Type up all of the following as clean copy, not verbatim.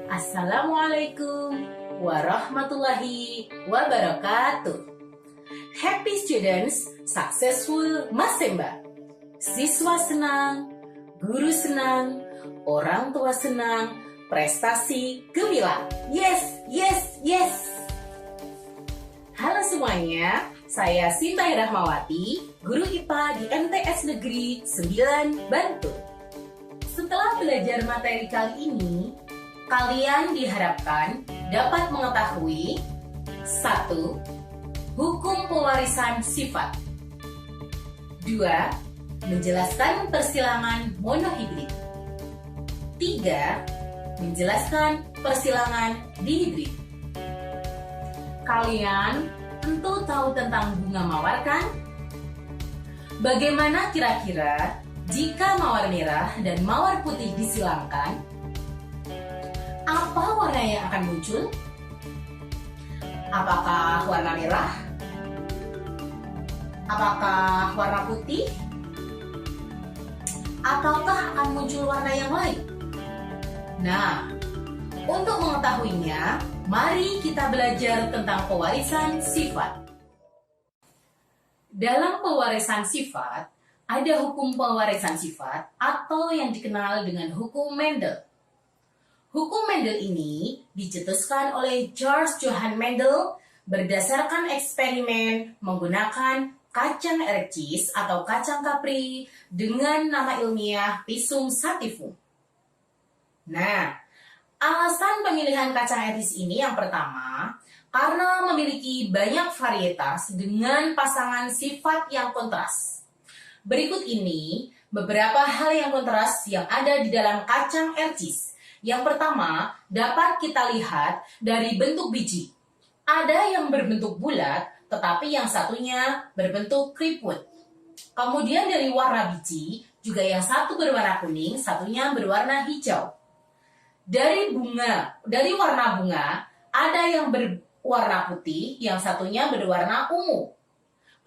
Assalamualaikum warahmatullahi wabarakatuh. Happy students, successful Masemba. Siswa senang, guru senang, orang tua senang, prestasi gemilang. Yes, yes, yes. Halo semuanya, saya Sintai Rahmawati, guru IPA di MTS Negeri 9 Bantul. Setelah belajar materi kali ini, kalian diharapkan dapat mengetahui 1. Hukum pewarisan sifat. 2. Menjelaskan persilangan monohibrid. 3. Menjelaskan persilangan dihibrid. Kalian tentu tahu tentang bunga mawar kan? Bagaimana kira-kira jika mawar merah dan mawar putih disilangkan? Apa warna yang akan muncul? Apakah warna merah? Apakah warna putih? Ataukah akan muncul warna yang lain? Nah, untuk mengetahuinya, mari kita belajar tentang pewarisan sifat. Dalam pewarisan sifat, ada hukum pewarisan sifat atau yang dikenal dengan hukum Mendel. Hukum Mendel ini dicetuskan oleh George Johann Mendel berdasarkan eksperimen menggunakan kacang ereksis atau kacang kapri dengan nama ilmiah Pisum sativum. Nah, alasan pemilihan kacang ereksis ini yang pertama, karena memiliki banyak varietas dengan pasangan sifat yang kontras. Berikut ini beberapa hal yang kontras yang ada di dalam kacang ereksis. Yang pertama, dapat kita lihat dari bentuk biji. Ada yang berbentuk bulat, tetapi yang satunya berbentuk keriput. Kemudian dari warna biji, juga yang satu berwarna kuning, satunya berwarna hijau. Dari warna bunga, ada yang berwarna putih, yang satunya berwarna ungu.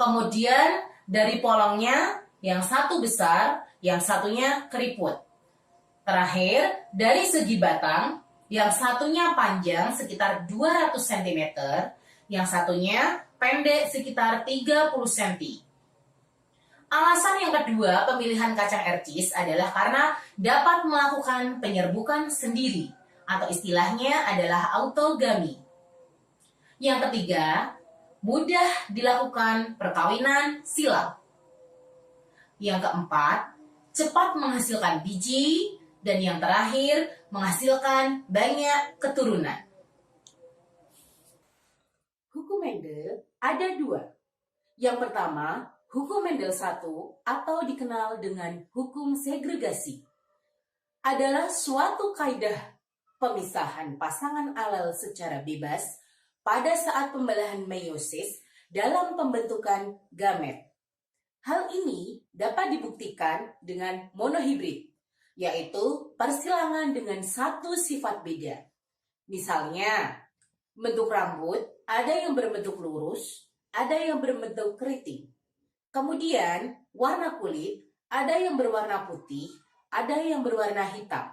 Kemudian dari polongnya, yang satu besar, yang satunya keriput. Terakhir, dari segi batang, yang satunya panjang sekitar 200 cm, yang satunya pendek sekitar 30 cm. Alasan yang kedua pemilihan kacang ereksis adalah karena dapat melakukan penyerbukan sendiri, atau istilahnya adalah autogami. Yang ketiga, mudah dilakukan perkawinan silang. Yang keempat, cepat menghasilkan biji. Dan yang terakhir, menghasilkan banyak keturunan. Hukum Mendel ada dua. Yang pertama, hukum Mendel 1 atau dikenal dengan hukum segregasi. Adalah suatu kaidah pemisahan pasangan alel secara bebas pada saat pembelahan meiosis dalam pembentukan gamet. Hal ini dapat dibuktikan dengan monohibrid, yaitu persilangan dengan satu sifat beda. Misalnya, bentuk rambut ada yang berbentuk lurus, ada yang berbentuk keriting. Kemudian, warna kulit ada yang berwarna putih, ada yang berwarna hitam.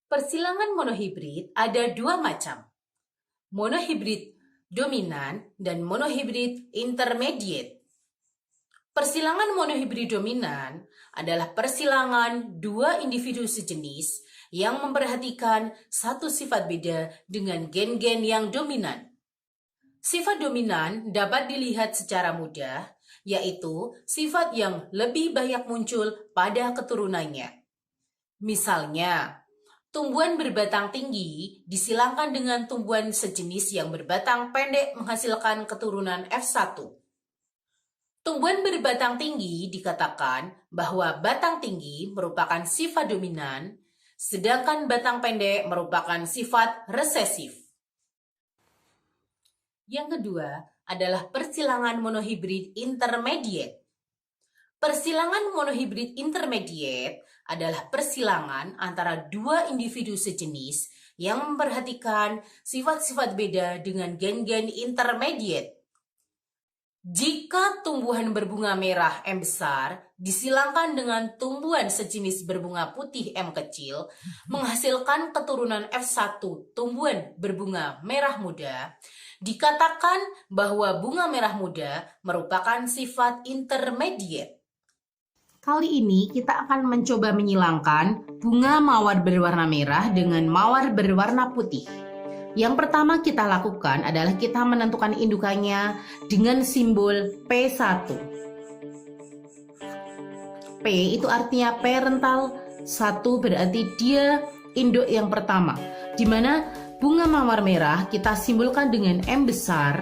Persilangan monohibrid ada dua macam. Monohibrid dominan dan monohibrid intermediate. Persilangan monohibrid dominan adalah persilangan dua individu sejenis yang memperhatikan satu sifat beda dengan gen-gen yang dominan. Sifat dominan dapat dilihat secara mudah, yaitu sifat yang lebih banyak muncul pada keturunannya. Misalnya, tumbuhan berbatang tinggi disilangkan dengan tumbuhan sejenis yang berbatang pendek menghasilkan keturunan F1. Tumbuhan berbatang tinggi dikatakan bahwa batang tinggi merupakan sifat dominan, sedangkan batang pendek merupakan sifat resesif. Yang kedua adalah persilangan monohibrid intermediate. Persilangan monohibrid intermediate adalah persilangan antara dua individu sejenis yang memperhatikan sifat-sifat beda dengan gen-gen intermediate. Jika tumbuhan berbunga merah M besar disilangkan dengan tumbuhan sejenis berbunga putih M kecil, menghasilkan keturunan F1 tumbuhan berbunga merah muda, dikatakan bahwa bunga merah muda merupakan sifat intermediate. Kali ini kita akan mencoba menyilangkan bunga mawar berwarna merah dengan mawar berwarna putih. Yang pertama kita lakukan adalah kita menentukan indukannya dengan simbol P1. P itu artinya parental, 1 berarti dia induk yang pertama. Di mana bunga mawar merah kita simbolkan dengan M besar,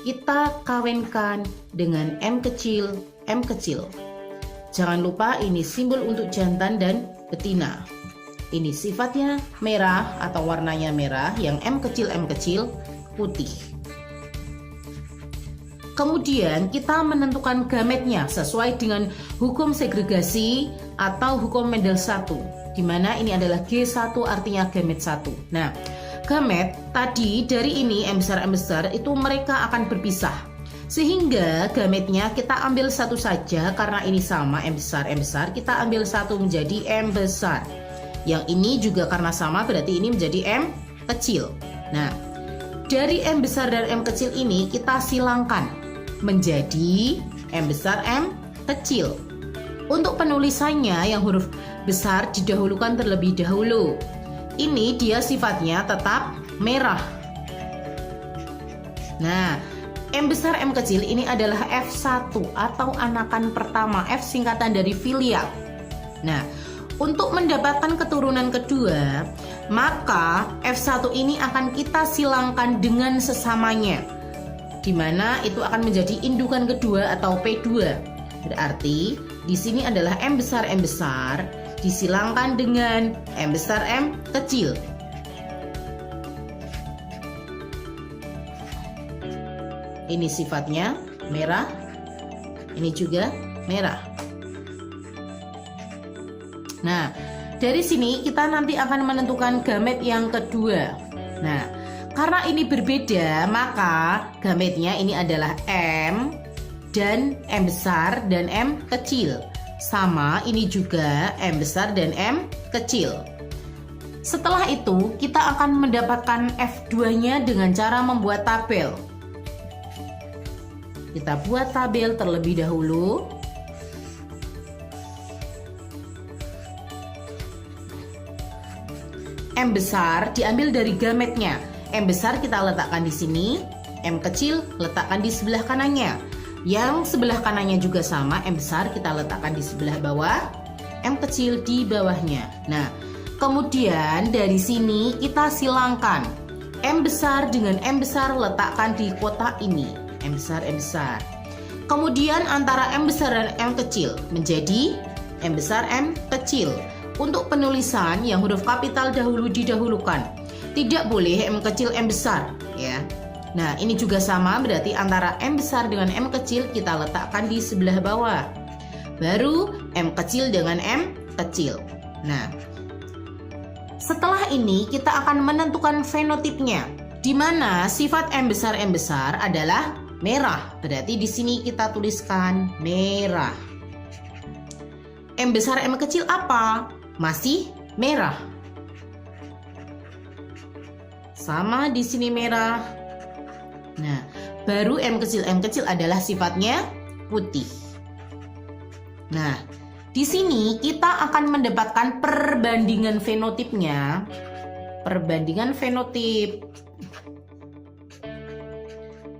kita kawinkan dengan M kecil. Jangan lupa ini simbol untuk jantan dan betina. Ini sifatnya merah atau warnanya merah yang M kecil putih. Kemudian kita menentukan gametnya sesuai dengan hukum segregasi atau hukum Mendel 1, di mana ini adalah G1 artinya gamet 1. Nah, gamet tadi dari ini M besar itu mereka akan berpisah. Sehingga gametnya kita ambil satu saja karena ini sama M besar, kita ambil satu menjadi M besar. Yang ini juga karena sama berarti ini menjadi M kecil. Nah, dari M besar dan M kecil ini kita silangkan menjadi M besar M kecil. Untuk penulisannya yang huruf besar didahulukan terlebih dahulu. Ini dia sifatnya tetap merah. Nah, M besar M kecil ini adalah F1 atau anakan pertama, F singkatan dari filial. Nah, untuk mendapatkan keturunan kedua, maka F1 ini akan kita silangkan dengan sesamanya, di mana itu akan menjadi indukan kedua atau P2. Berarti di sini adalah M besar disilangkan dengan M besar M kecil. Ini sifatnya merah, ini juga merah. Nah, dari sini kita nanti akan menentukan gamet yang kedua. Nah, karena ini berbeda, maka gametnya ini adalah M dan M besar dan M kecil. Sama, ini juga M besar dan M kecil. Setelah itu, kita akan mendapatkan F2-nya dengan cara membuat tabel. Kita buat tabel terlebih dahulu. M besar diambil dari gametnya. M besar kita letakkan di sini, M kecil letakkan di sebelah kanannya. Yang sebelah kanannya juga sama, M besar kita letakkan di sebelah bawah, M kecil di bawahnya. Nah, kemudian dari sini kita silangkan M besar dengan M besar letakkan di kotak ini, M besar. Kemudian antara M besar dan M kecil menjadi M besar M kecil. Untuk penulisan yang huruf kapital dahulu didahulukan. Tidak boleh M kecil M besar, ya. Nah, ini juga sama, berarti antara M besar dengan M kecil kita letakkan di sebelah bawah. Baru M kecil dengan M kecil. Nah, setelah ini kita akan menentukan fenotipnya, di mana sifat M besar adalah merah. Berarti di sini kita tuliskan merah. M besar M kecil apa? Masih merah. Sama di sini merah. Nah, baru M kecil adalah sifatnya putih. Nah, di sini kita akan mendapatkan perbandingan fenotipnya. Perbandingan fenotip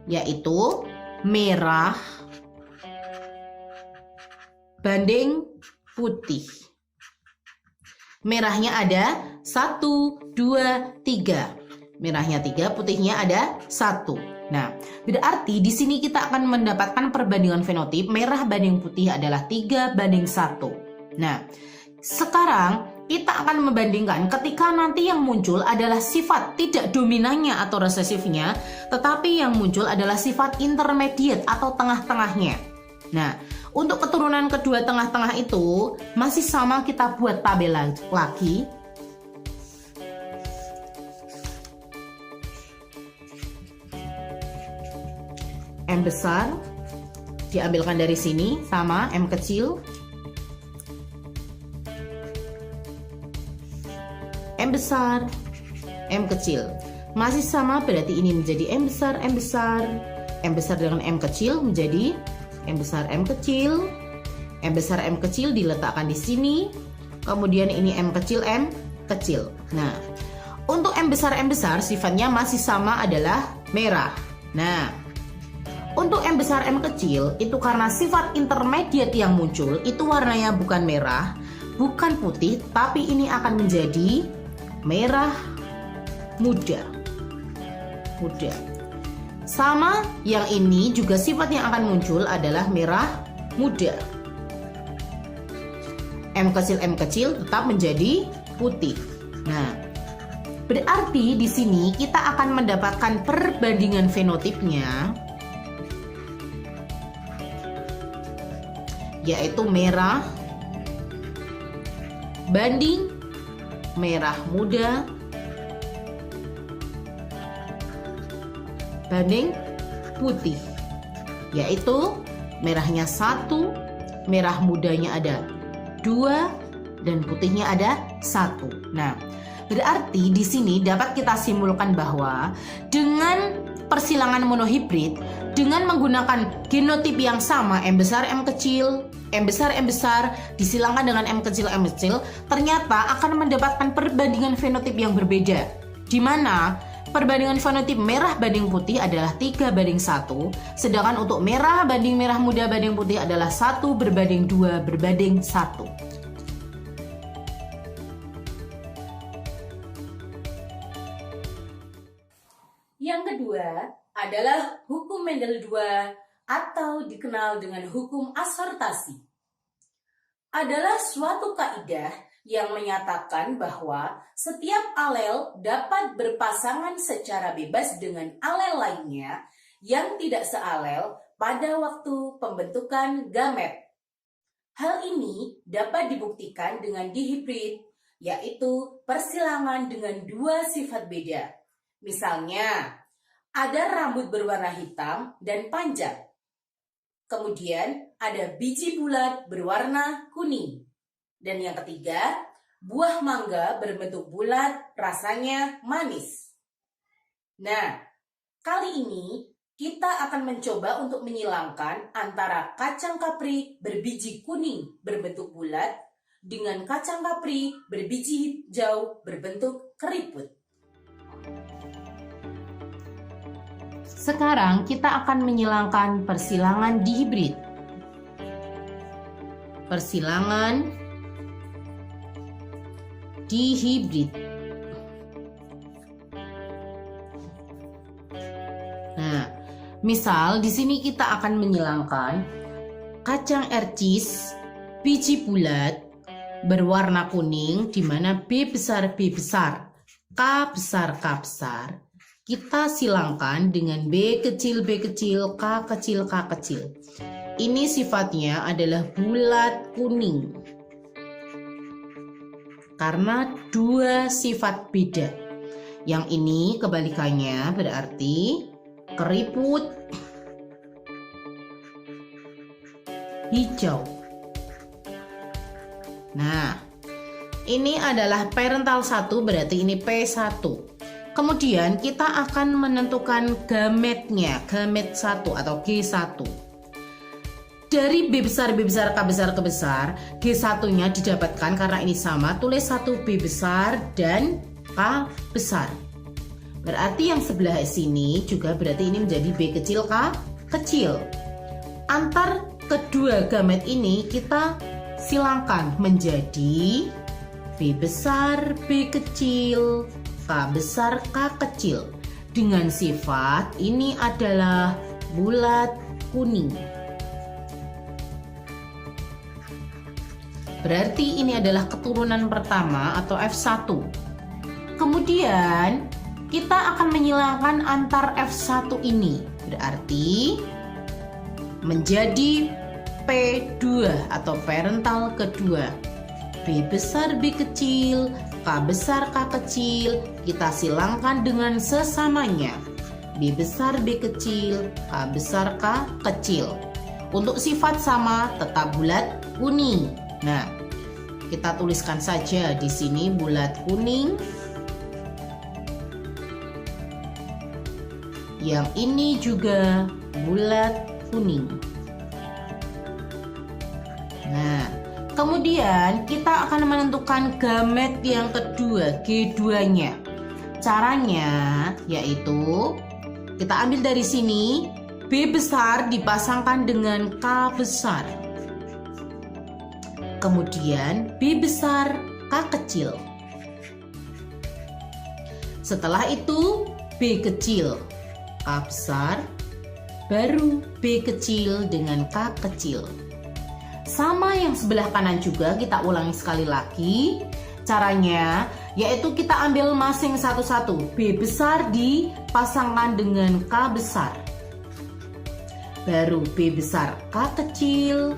yaitu merah banding putih. Merahnya ada 1, 2, 3. Merahnya 3, putihnya ada 1. Nah, berarti di sini kita akan mendapatkan perbandingan fenotip merah banding putih adalah 3:1. Nah, sekarang kita akan membandingkan ketika nanti yang muncul adalah sifat tidak dominannya atau resesifnya, tetapi yang muncul adalah sifat intermediate atau tengah-tengahnya. Nah, untuk keturunan kedua tengah-tengah itu masih sama, kita buat tabel lagi. M besar diambilkan dari sini sama M kecil. M besar, M kecil. Masih sama, berarti ini menjadi M besar, M besar. M besar dengan M kecil menjadi M besar, M kecil. M besar, M kecil diletakkan di sini. Kemudian ini M kecil, M kecil. Nah, untuk M besar sifatnya masih sama, adalah merah. Nah, untuk M besar M kecil itu karena sifat intermediate yang muncul itu warnanya bukan merah, bukan putih, tapi ini akan menjadi merah muda. Sama yang ini juga sifat yang akan muncul adalah merah muda. M kecil tetap menjadi putih. Nah, berarti di sini kita akan mendapatkan perbandingan fenotipnya, yaitu merah banding merah muda banding putih, yaitu merahnya 1, merah mudanya ada 2, dan putihnya ada 1. Nah, berarti di sini dapat kita simpulkan bahwa dengan persilangan monohibrid, dengan menggunakan genotip yang sama M besar M kecil, M besar disilangkan dengan M kecil, ternyata akan mendapatkan perbandingan fenotip yang berbeda, di mana perbandingan fenotip merah banding putih adalah 3:1, sedangkan untuk merah banding merah muda banding putih adalah 1:2:1. Yang kedua adalah hukum Mendel II atau dikenal dengan hukum asortasi. Adalah suatu kaidah yang menyatakan bahwa setiap alel dapat berpasangan secara bebas dengan alel lainnya yang tidak sealel pada waktu pembentukan gamet. Hal ini dapat dibuktikan dengan dihibrid, yaitu persilangan dengan dua sifat beda. Misalnya, ada rambut berwarna hitam dan panjang. Kemudian ada biji bulat berwarna kuning. Dan yang ketiga, buah mangga berbentuk bulat, rasanya manis. Nah, kali ini kita akan mencoba untuk menyilangkan antara kacang kapri berbiji kuning berbentuk bulat dengan kacang kapri berbiji hijau berbentuk keriput. Sekarang kita akan menyilangkan persilangan dihibrid. Persilangan dihibrid. Nah, misal di sini kita akan menyilangkan kacang ercis biji bulat berwarna kuning, di mana B besar, K besar, K besar. Kita silangkan dengan B kecil, K kecil. Ini sifatnya adalah bulat kuning. Karena dua sifat beda. Yang ini kebalikannya berarti keriput hijau. Nah, ini adalah parental 1, berarti ini P1. Kemudian kita akan menentukan gametnya, gamet 1 atau G1. Dari B besar, K besar, G1-nya didapatkan karena ini sama, tulis 1 B besar dan K besar. Berarti yang sebelah sini juga berarti ini menjadi B kecil, K kecil. Antar kedua gamet ini kita silangkan menjadi B besar, B kecil, K besar, K kecil. Dengan sifat ini adalah bulat kuning. Berarti ini adalah keturunan pertama atau F1. Kemudian kita akan menyilangkan antar F1 ini. Berarti menjadi P2 atau parental kedua. B besar, B kecil, K besar, K kecil. Kita silangkan dengan sesamanya. B besar B kecil, K besar K kecil. Untuk sifat sama tetap bulat kuning. Nah, kita tuliskan saja di sini bulat kuning. Yang ini juga bulat kuning. Nah, kemudian kita akan menentukan gamet yang kedua, G2-nya. Caranya yaitu kita ambil dari sini, B besar dipasangkan dengan K besar. Kemudian B besar K kecil. Setelah itu B kecil K besar, baru B kecil dengan K kecil. Sama yang sebelah kanan juga kita ulangi sekali lagi. Caranya yaitu kita ambil masing satu-satu. B besar dipasangkan dengan K besar, baru B besar K kecil,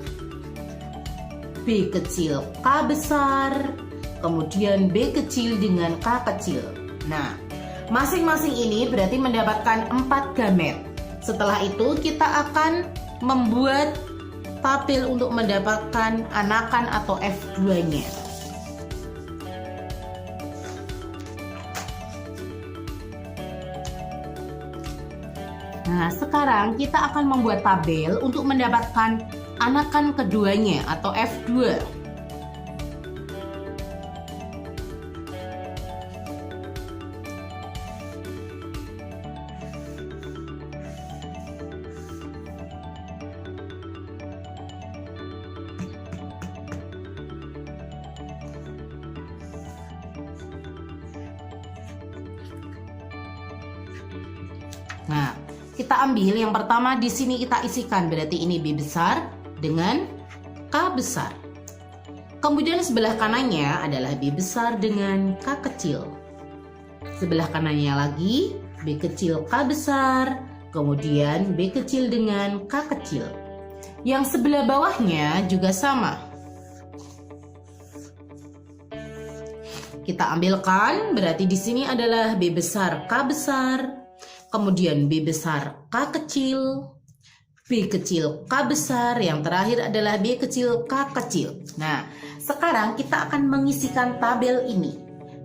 B kecil K besar, kemudian B kecil dengan K kecil. Nah, masing-masing ini berarti mendapatkan 4 gamet. Setelah itu kita akan membuat tabel untuk mendapatkan anakan atau F2-nya. Nah, sekarang kita akan membuat tabel untuk mendapatkan anakan keduanya atau F2. Nah, kita ambil yang pertama di sini kita isikan, berarti ini B besar dengan K besar. Kemudian sebelah kanannya adalah B besar dengan K kecil. Sebelah kanannya lagi B kecil K besar, kemudian B kecil dengan K kecil. Yang sebelah bawahnya juga sama. Kita ambilkan, berarti di sini adalah B besar K besar. Kemudian B besar K kecil, B kecil K besar, yang terakhir adalah B kecil K kecil. Nah, sekarang kita akan mengisikan tabel ini.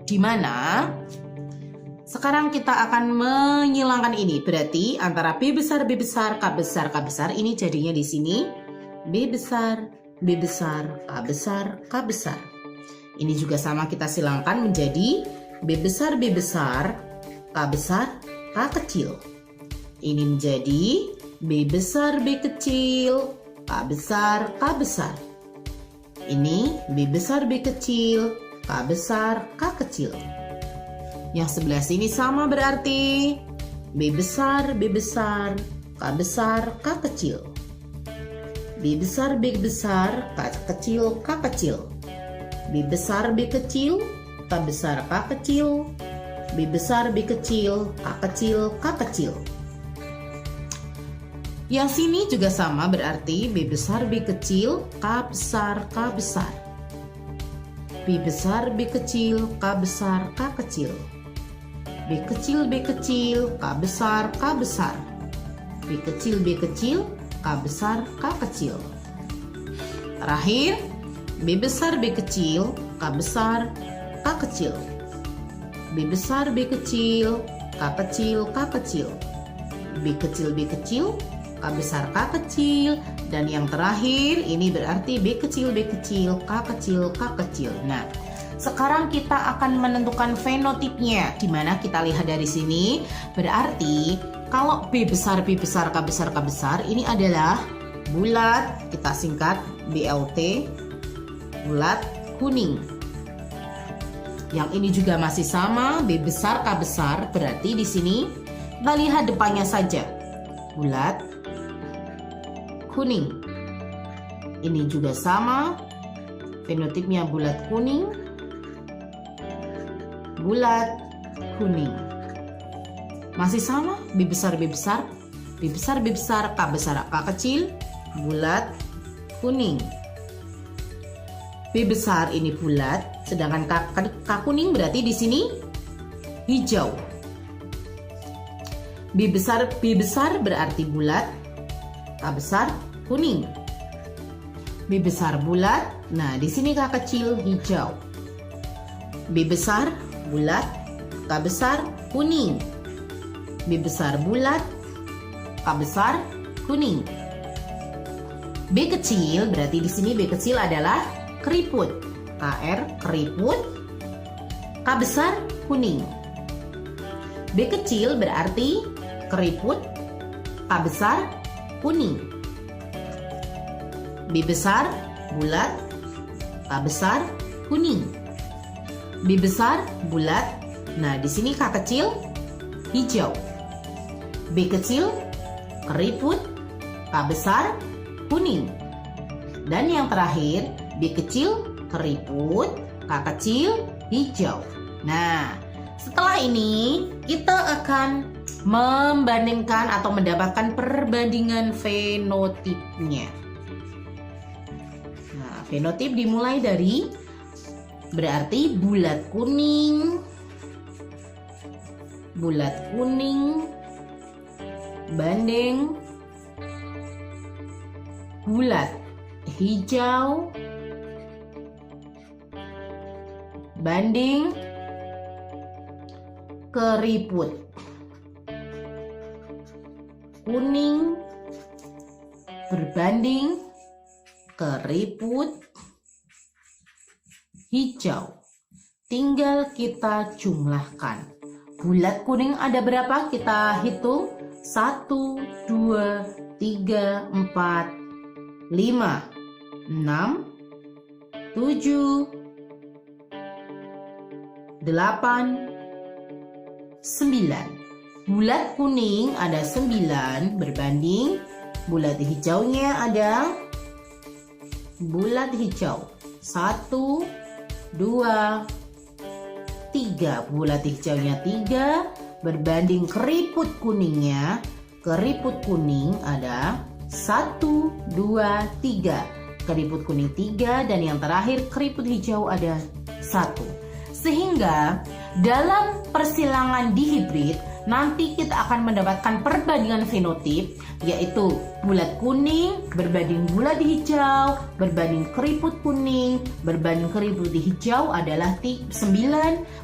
Di mana sekarang kita akan menghilangkan ini. Berarti antara B besar K besar ini jadinya di sini B besar K besar. Ini juga sama kita silangkan menjadi B besar K besar K kecil. Ini menjadi B besar B kecil, K besar K besar. Ini B besar B kecil, K besar K kecil. Yang sebelah sini sama berarti B besar K besar K kecil. B besar K kecil K kecil. B besar B kecil, K besar K kecil. B besar B kecil, K kecil K kecil. Yang sini juga sama berarti B besar B kecil, K besar K besar. B besar B kecil, K besar K kecil. B kecil K besar K besar. B kecil K besar K kecil. Terakhir B besar B kecil, K besar K kecil. B besar B kecil, K kecil K kecil. B kecil K besar K kecil. Dan yang terakhir ini berarti B kecil K kecil K kecil. Nah, sekarang kita akan menentukan fenotipnya. Dimana kita lihat dari sini, berarti kalau B besar K besar ini adalah bulat, kita singkat BLT, bulat kuning. Yang ini juga masih sama, B besar K besar, berarti di sini kita lihat depannya saja, bulat kuning. Ini juga sama, fenotipnya bulat kuning, bulat kuning. Masih sama, B besar K besar K kecil, bulat kuning. B besar ini bulat, sedangkan K kuning berarti di sini hijau. B besar berarti bulat, K besar kuning. B besar bulat, nah di sini K kecil hijau. B besar bulat, K besar kuning. B besar bulat, K besar kuning. B kecil berarti di sini B kecil adalah keriput. KR keriput, K besar kuning. B kecil berarti keriput, K besar kuning. B besar bulat, K besar kuning. B besar bulat, nah di sini K kecil hijau. B kecil keriput, K besar kuning. Dan yang terakhir B kecil keriput, K kecil hijau. Nah, setelah ini kita akan membandingkan atau mendapatkan perbandingan fenotipnya. Nah, fenotip dimulai dari berarti bulat kuning, banding bulat hijau, banding keriput kuning berbanding keriput hijau. Tinggal kita jumlahkan. Bulat kuning ada berapa? Kita hitung. 1, 2, 3, 4, 5, 6, 7, 8, 9. Bulat kuning ada 9 berbanding bulat hijaunya ada bulat hijau 1, 2, 3. Bulat hijaunya 3 berbanding keriput kuningnya. Keriput kuning ada 1, 2, 3. Keriput kuning 3 dan yang terakhir keriput hijau ada 1. Sehingga dalam persilangan dihibrid nanti kita akan mendapatkan perbandingan fenotip, yaitu bulat kuning berbanding bulat hijau berbanding keriput kuning berbanding keriput hijau adalah 9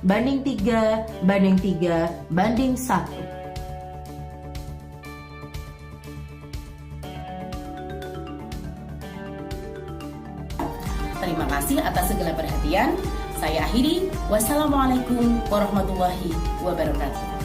banding 3 banding 3 banding 1. Terima kasih atas segala perhatian. Saya akhiri. Wassalamualaikum warahmatullahi wabarakatuh.